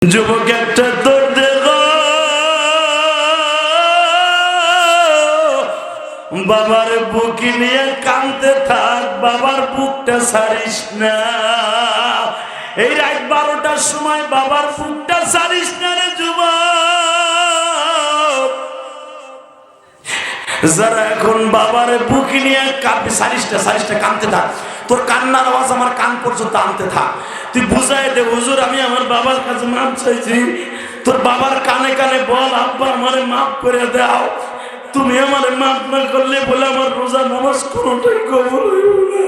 যুবক একটা তোর দেখ বাবার বুক নিয়ে কাঁদতে থাক, বাবার বুকটা ছাড়িস না। এই রাত 12টার সময় বাবার বুকটা ছাড়িস না রে যুবক। যারা এখন বাবার বুক নিয়ে কাঁদবে, সারিসটা কাঁদতে থাক। তোর কান্নার আওয়াজ আমার কান পর্যন্ত আনতে থাক। তুই বুঝাই দে, হুজুর আমি আমার বাবার কাছে মাপ চাইছি। তোর বাবার কানে কানে বল, আব্বা আমারে মাফ করে দাও। তুমি আমারে মাফ না করলে বলে আমার রোজা নামাজ কোনোটাই কবুল হইব না।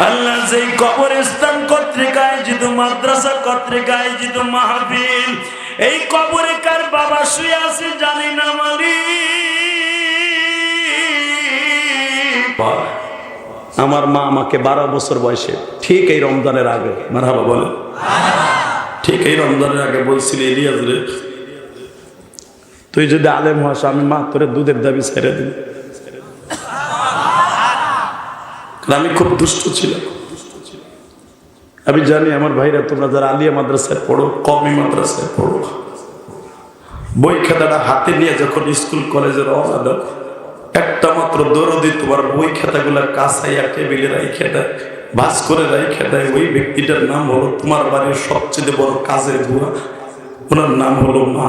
আল্লাহ যেই কবরস্থান কর্তৃক আয়োজিত, মাদ্রাসা কর্তৃক আয়োজিত মাহফিল, এই কবরে কার বাবা শুয়ে আছে জানি না মালিক। আমার মা আমাকে 12 বছর বয়সে ঠিক এই রমজানের আগে, মারহাবা বলে, ঠিক এই রমজানের আগে বলছিল, ইলিয়াস রে তুই যদি আলেম হস আমি মা তোরে দুধের দাবি ছেড়ে দিন। আমি খুব দুষ্ট ছিলাম। আমি জানি আমার ভাইরা তোমরা যারা আলিয়া মাদ্রাসায় পড়ো, কওমি মাদ্রাসায় পড়ো, বই খাতাটা হাতে নিয়ে যখন স্কুল কলেজে রওনা দাও, একটা মাত্র দরদি তোমার বই খাতাগুলা কাছাইয়া টেবিলে রাইখে দেয়, ভাঁজ করে রাইখে দেয়। ওই ব্যক্তিটার নাম হলো তোমার বাড়ির সবচেয়ে বড় কাজের বুয়া, ওনার নাম হলো মা।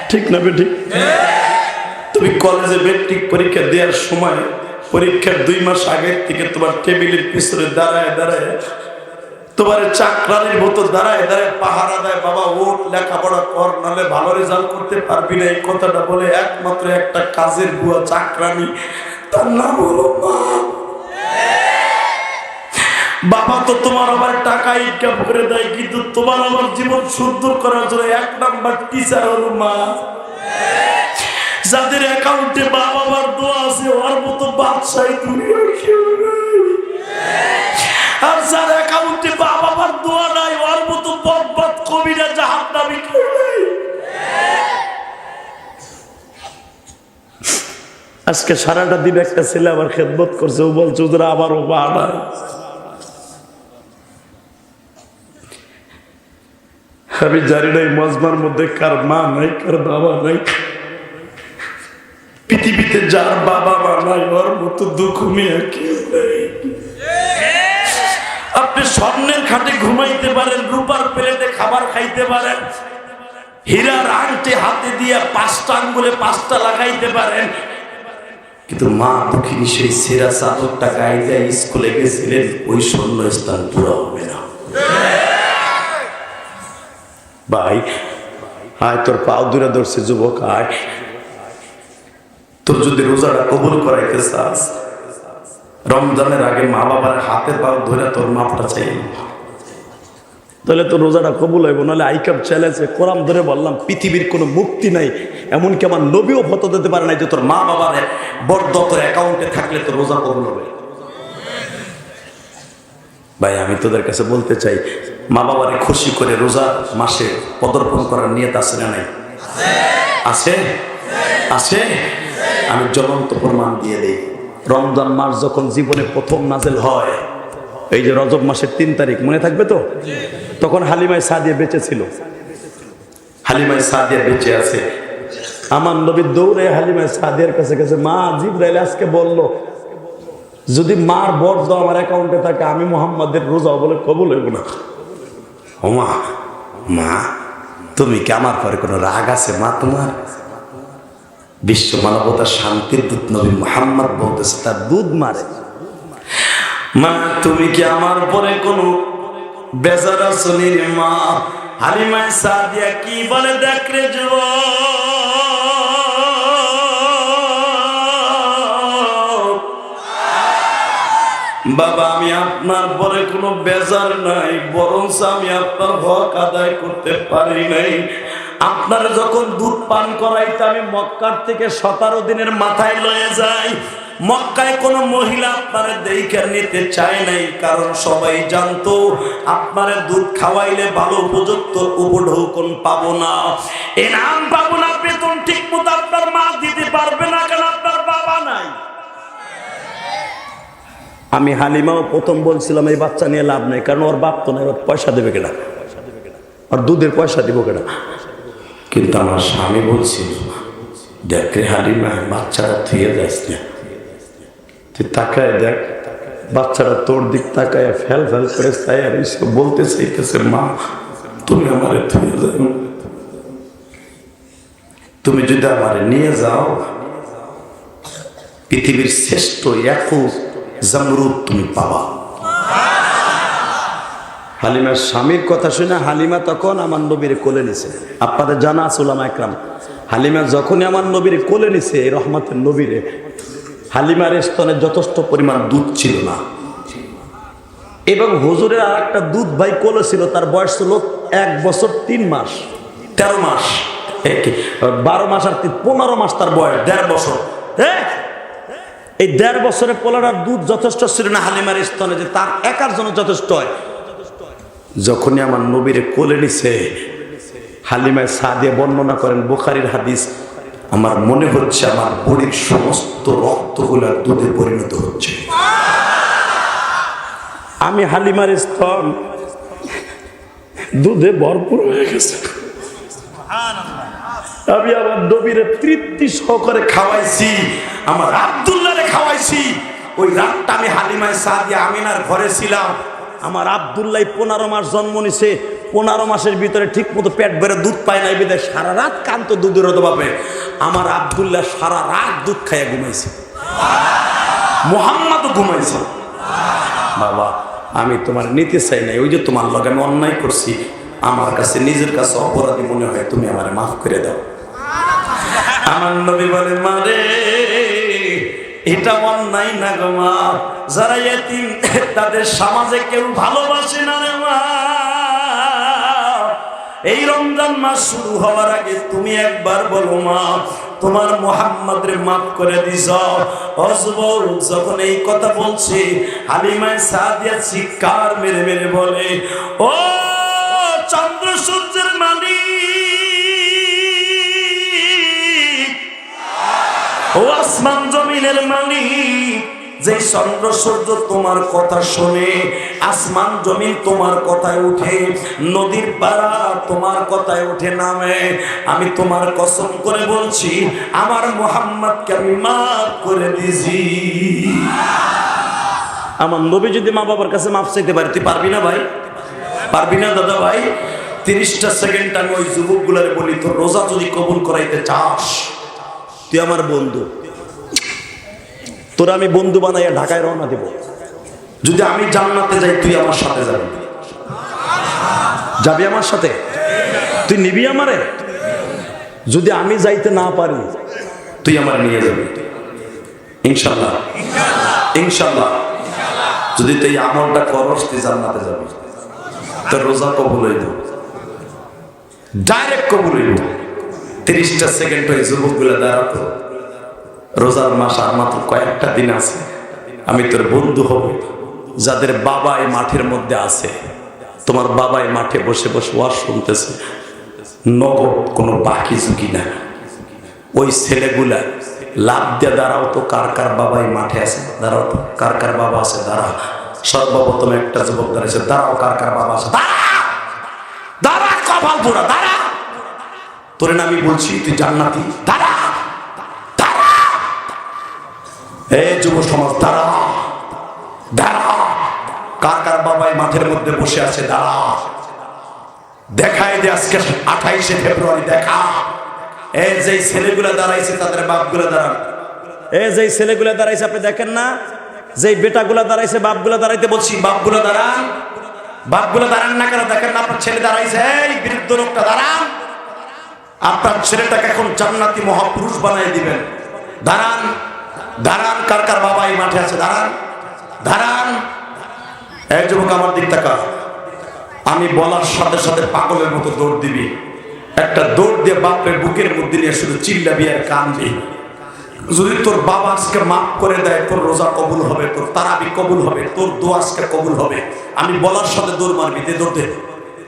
ঠিক না বেঠিক? তুমি কলেজে মেট্রিক পরীক্ষা দেওয়ার সময় পরীক্ষার 2 মাস আগের থেকে তোমার টেবিলের পিছনে দাঁড়ায় দাঁড়ায় তোমার চাকরানির মতো দাঁড়ায় দাঁড়ায় পাহারা দেয়, বাবা ওঠ, লেখাপড়া কর, নাহলে ভালো রেজাল্ট করতে পারবি না। এই কথাটা বলে একমাত্র একটা কাজের বুয়া চাকরানি, তার নাম হলো মা। বাবা তো তোমার আবার টাকা ইনকাম করে দেয়, কিন্তু তোমার আমার জীবন সুন্দর করার জন্য 1 নাম্বার টিচার হলো মা। যাদের অ্যাকাউন্টে বাবার দোয়া আছে ওর মতো বাদশাহী দুনিয়ার কেউ নাই। আর যার অ্যাকাউন্টে বাবার দোয়া নাই ওর মতো বদবদ কবিরা জাহান্নামী কেউ নাই। আজকে সারাটা দিন একটা ছেলে আবার খেদমত করছে, ও বলছে ওরা আমারও মা নাই। আমি জানি না এই মজমার মধ্যে কার মা নাই, কার বাবা নাই। পৃথিবীতে যার বাবা মা নাই ওর মতো দুঃখ মেয়ে কেউ নাই। আপনি স্বর্ণের খাটে ঘুমাইতে পারেন, রূপার প্লেটে খাবার খাইতে পারেন, হীরার আংটি হাতে দিয়ে 5টা আঙ্গুলে 5টা লাগাইতে পারেন, কিন্তু মা দুঃখিনী সেই সেরা চাদরটা গায়ে দিয়ে স্কুলে গেছিলেন, ওই স্বর্ণ স্থান পুরো হবে না। ভাই আয়, তোর পাও দূরে ধরছে যুবক, আয়। তোর যদি রোজাটা কবুল করাইতে চাস, রমজানের আগে মা বাবার হাতে পাও ধরে তোর মাপটা চাই, তাহলে তোর রোজাটা কবুল হইব। নাহলে আইকাপ চ্যালেঞ্জে কোরআন ধরে বললাম পৃথিবীর কোনো মুক্তি নাই, এমনকি আমার নবীও ফটো দিতে পারে নাই যে তোর মা বাবার বরদত অ্যাকাউন্টে থাকলে তোর রোজা কবুল হবে। ভাই আমি তোদের কাছে বলতে চাই, মা বাবারে খুশি করে রোজা মাসে পদার্পণ করার নিয়ত আছে না নাই? আছে, আছে। আমি জ্বলন্ত প্রমাণ দিয়ে দেই। রমজান মাস যখন জীবনে প্রথম নাজেল হয়, এই যে রজব মাসের 3 তারিখ, মনে থাকবে তো? তখন হালিমায়ে সাদিয়া বেঁচে ছিল। হালিমায়ে সাদিয়া বেঁচে আছে। আমার নবী দৌড়ে হালিমায়ে সাদিয়ার কাছে গেছে, মা জিবরাইল আজকে বলল যদি মার বর্দ আমার অ্যাকাউন্টে থাকে আমি মুহাম্মাদের রোজা বলে কবুল হইব না। ও মা, মা তুমি কি আমার পরে কোনো রাগ আছে মা তোমার? বিশ্ব মানবতার শান্তির দূত নবী মুহাম্মদ বলতেছে তার দুধ মারে। মা তুমি কি আমার পরে কোনো বেজার আছো নি মা? হালিমায়ে সাদিয়া কি বলে দেখ রে যুবক, বাবা আমি আপনার পরে কোনো বেজার নাই, বরঞ্চ আমি আপনার হক আদায় করতে পারি নাই। আপনার যখন দুধ পান করাইতে আমি মক্কার থেকে 17 দিনের মাথায় লয়ে যাই, মক্কায় কোনো মহিলা আপনার দেখে নিতে চায় নাই, কারণ সবাই জানতো আপনারে দুধ খাওয়াইলে ভালো উপযুক্ত উপঢৌকন পাবো না, এনাম পাবো না, বেতন ঠিক মতো আপনার মা দিতে পারবে না, কারণ আপনার বাবা নাই। আমি হালিমাও প্রথম বলছিলাম এই বাচ্চা নিয়ে লাভ নেই, কারণ ওর বাপ তো নাই, ওর পয়সা দেবে কেনা, আর দুধের পয়সা দিব কেনা। কিন্তু আমার স্বামী বলছিল, দেখ রে হালিমা, বাচ্চাটা থুয়ে যাস না, তুই তাকায় দেখ, বাচ্চাটা তোর দিক তাকায় ফেল ফেল করে চাই, আর বলতে চাইতেছে, মা তুমি আমারে থুয়ে যাও, তুমি যদি আমারে নিয়ে যাও, পৃথিবীর শ্রেষ্ঠ একুশ জামরুদ তুমি পাবা। হালিমার স্বামীর কথা শুনে হালিমা তখন আমার নবীর কোলে নিছে। আপনাদের জানা আছে উলামা একরাম, হালিমা যখনই আমার নবীর কোলে নিছে, এই রহমতের নবীরে, হালিমার স্তনে যথেষ্ট পরিমাণ দুধ ছিল না, এবং হুজুরের আর একটা দুধ ভাই কোলে ছিল, তার বয়স ছিল 1 বছর 3 মাস 13 মাস 12 মাস আর 15 মাস, তার বয়স 1.5 বছর। এই 1.5 বছরে পোলার দুধ যথেষ্ট ছিল না হালিমার স্তনে, যে তার একার জন্য যথেষ্ট হয়। যখনই আমার নবীরে কোলে নিছে, হালিমায় সাদিয়া বর্ণনা করেন, বুখারীর হাদিস, আমার মনে হচ্ছে আমার বডির সমস্ত রক্তগুলা দুধে পরিণত হচ্ছে। আমি হালিমার স্তন দুধে ভরপুর হয়ে গেছে। আমি আমার নবীরে তৃপ্তি সহকারে খাওয়াইছি, আমার আব্দুল্লাহরে খাওয়াইছি। ওই রাতটা আমি হালিমায় সাদিয়া আমিনার ঘরে ছিলাম। আমার আব্দুল্লাহ 15 মাস জন্ম নিছে, 15 মাসের ভিতরে ঠিক মতো পেট ভরে দুধ পায় নাই, বিদে সারা রাত কান্ত দুধের অভাবে আমার আব্দুল্লাহ সারা রাত দুধ খাইয়া ঘুমাইছে, মুহাম্মদও ঘুমাইছে। বাবা আমি তোমার নিতে চাই নাই, ওই যে তোমার লগে আমি অন্যায় করছি, আমার কাছে নিজের কাছে অপরাধী মনে হয়, তুমি আমারে মাফ করে দাও। আমার নবী বলে, মারে এটা অন্যায় না গো মা, যারা এতিম তাদের সমাজে কেউ ভালোবাসে না রে মা। এই রমজান মাস শুরু হওয়ার আগে তুমি একবার বলো, মা তোমার মুহাম্মদরে মাফ করে দিস। অযুবক যখন এই কথা বলছে, হালিমায়ে সাদিয়া চিৎকার মেরে মেরে বলে, ও চন্দ্র সূর্যের মালিক, ও আসমান জমিনের মালিক, যে চন্দ্র সূর্য তোমার কথা শুনে, আসমান জমিন তোমার কথায় উঠে, নদীর পাড়া তোমার কথায় উঠে নামে, আমি তোমার কসম করে বলছি, আমার মুহাম্মদকে আমি মাফ করে দিছি। আমার নবী যদি মা বাবার কাছে মাফ চাইতে পারে, তুই পারবি না ভাই? পারবি না দাদা ভাই? 30টা সেকেন্ড আমি ওই যুবকগুলারে বলি, তোর রোজা যদি কবুল করাইতে চাস, তুই আমার বন্ধু, তোরা আমি বন্ধু বানাইয়া ঢাকায় রওনা দেব। যদি আমি জান্নাতে যাই, তুই আমার সাথে যাবি, যাবি আমার সাথে, তুই নিবি আমারে। যদি আমি যাইতে না পারি, তুই আমার নিয়ে যাবি ইনশাল্লাহ, ইনশাল্লাহ। যদি তুই আমলটা করস, তুই জান্নাতে যাবি, তোর রোজা কবুল হইব, ডাইরেক্ট কবুল হইব। 30টা সেকেন্ড ওই যুবকগুলো দাঁড়াতো, রোজার মাস আর মাত্র কয়েকটা দিন আছে, আমি তোর বন্ধু হব। যাদের বাবা এই মাঠের মধ্যে আছে, তোমার বাবা এই মাঠে বসে বসে ওয়াজ শুনতেছে, নগদ কোনো বাকি ঝুঁকি না, ওই ছেলেগুলা লাভ দিয়ে দাঁড়াও তো, কার কার বাবা এই মাঠে আছে, দাঁড়াও তো, কার কার বাবা আছে, দাঁড়া। সর্বপ্রথম একটা যুবক দাঁড়াইছে, দাঁড়াও, কার কার বাবা আছে, দাঁড়া, দাঁড়া, কপাল পোড়া, দাঁড়া, তোরে না আমি বলছি তুই জান্নাতি, দাঁড়া, দাঁড়া। এই যুব সমাজ, দাঁড়া, দাঁড়া, কার কার বাবা এই মাঠের মধ্যে বসে আছে, দাঁড়া, দেখাই দে আজকে 28শে ফেব্রুয়ারি, দেখা। এই যে ছেলেগুলা দাঁড়াইছে, তাদের বাপগুলা দাঁড়ান। এই যে ছেলেগুলা দাঁড়াইছে, আপনি দেখেন না, যে বেটাগুলা দাঁড়াইছে, বাপগুলা দাঁড়াইতে বলছি, বাপগুলা দাঁড়ান, বাপগুলা দাঁড়ান না কেন? দেখেন না আপনার ছেলে দাঁড়াইছে, এই বৃদ্ধ লোকটা দাঁড়ান, আপনার ছেলেটাকে এখন জান্নাতি মহাপুরুষ বানাই দিবেন। দাঁড়ান, দাঁড়ান, কার কার বাবা এই মাঠে আছে, দাঁড়ান, দাঁড়ান। এক যুবক আমার দিক তাকা, আমি বলার সাথে সাথে পাগলের মতো দৌড় দিবি, একটা দৌড় দিয়ে বাপের বুকের মধ্যে নিয়ে শুধু চিল্লাবি আর কাঁদবি। যদি তোর বাবা আজকে মাফ করে দেয়, তোর রোজা কবুল হবে, তোর তারাবি কবুল হবে, তোর দোয়া আজকে কবুল হবে। আমি বলার সাথে দৌড় মারবি, দে দৌড় দে,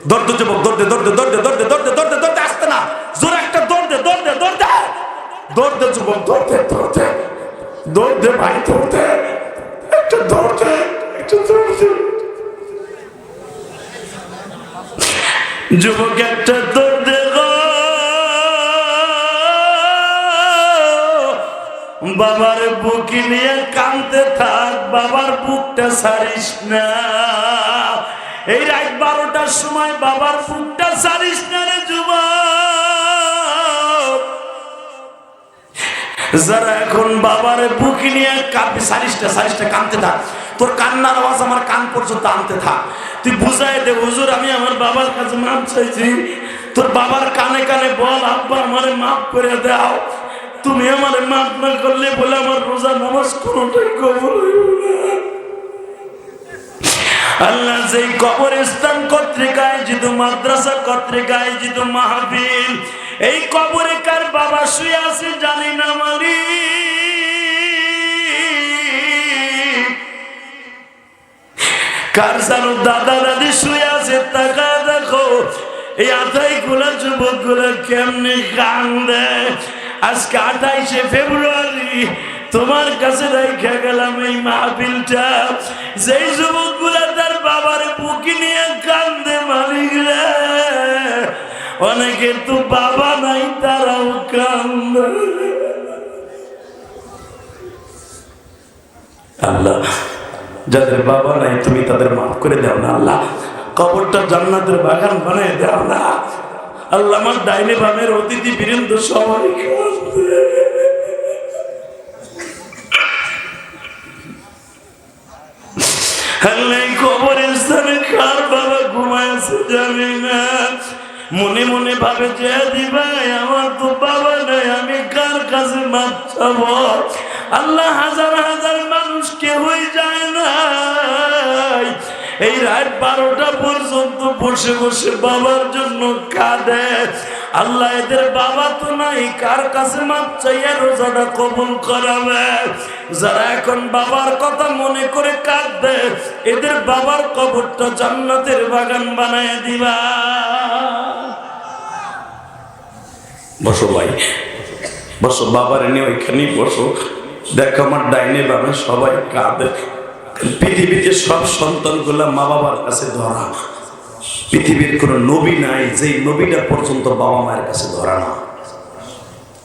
দৌড় দে যুবক, দৌড় দে, দৌড় দে, দৌড় দে, দৌড় দে, দৌড় দে, দৌড় দে, দৌড় দে, আসতে না, জোরে একটা দৌড় দে, দৌড় দে, দৌড় দে, দৌড় দে যুবক, দৌড় দে, দৌড় দে, দৌড় দে ভাই, দৌড় দে, একটা দরজা, একটা দরজা। যুবক একটা দরজা গো, বাবার বুকে নিয়ে কাঁদতে থাক, বাবার বুকটা ছাড়িস না। এই রাত 12টার সময় বাবার বুকটা ছাড়িস না রে যুবক। যারা এখন বাবার বুকে নিয়ে কাঁদবি, সারিসটা কাঁদতে থাক। তোর কান্নার আওয়াজ আমার কান পর্যন্ত আনতে থাক। তুই বুঝাই দে, হুজুর আমি আমার বাবার কাছে মাপ চাইছি। তোর বাবার কানে কানে বল, আব্বা আমারে মাফ করে দাও। তুমি আমারে মাফ না করলে বলে আমার রোজা নামাজ কোনোটাই কবুল হইব না। আল্লাহ যেই কবরস্থান কর্তৃক আয়োজিত, মাদ্রাসা কর্তৃক আয়োজিত মাহফিল, এই কবরে কার বাবা শুয়ে আছে জানি না মালিক, কার জানো দাদা দাদি শুয়ে আছে, তাকা দেখো এই আতাই গুলা যুবক গুলা কেমনে কান্দে। আজকে 28শে ফেব্রুয়ারি তোমার কাছে রেখে গেলাম এই মাহফিলটা। যেই যুবক গুলা তার বাবার বুকে নিয়ে কান্দে মালিক রে, অনেকের তো বাবা নাই, তারাও কান্দে। আল্লাহ যাদের বাবা নাই তুমি তাদের মাফ করে দাও না আল্লাহ। কবরটা জান্নাতের বাগান বানিয়ে দাও না আল্লাহ। আমার ডাইনে বামের অতিথি বীরেন্দ্র সবাই কান্দে। আল্লাহ কবরস্থানে কার বাবা ঘুমাইছে জানি না, মনে মনে ভাবে যে দিবাই আমার তো বাবা নাই, আমি কার কাছে মাপ চাবো। আল্লাহ হাজার হাজার মানুষ কেউই যায় না, এই রাত 12টা পর্যন্ত বসে বসে বাবার জন্য কাঁদে। আল্লাহ এদের বাবা তো নাই, কার কাছে মাপ চাইয়া রোজাটা কবুল করাবে। যারা এখন বাবার কথা মনে করে কাঁদবে, এদের বাবার কবরটা জান্নাতের বাগান বানায় দিবা। বসো ভাই, বসো, বাবার এনে ওইখানেই বসো। দেখো আমার ডাইনে বামে সবাই কাঁদে। পৃথিবীতে সব সন্তানগুলা মা বাবার কাছে ধরা। পৃথিবীর কোন নবী নাই যেই নবীটা পর্যন্ত বাবা মায়ের কাছে ধরা না।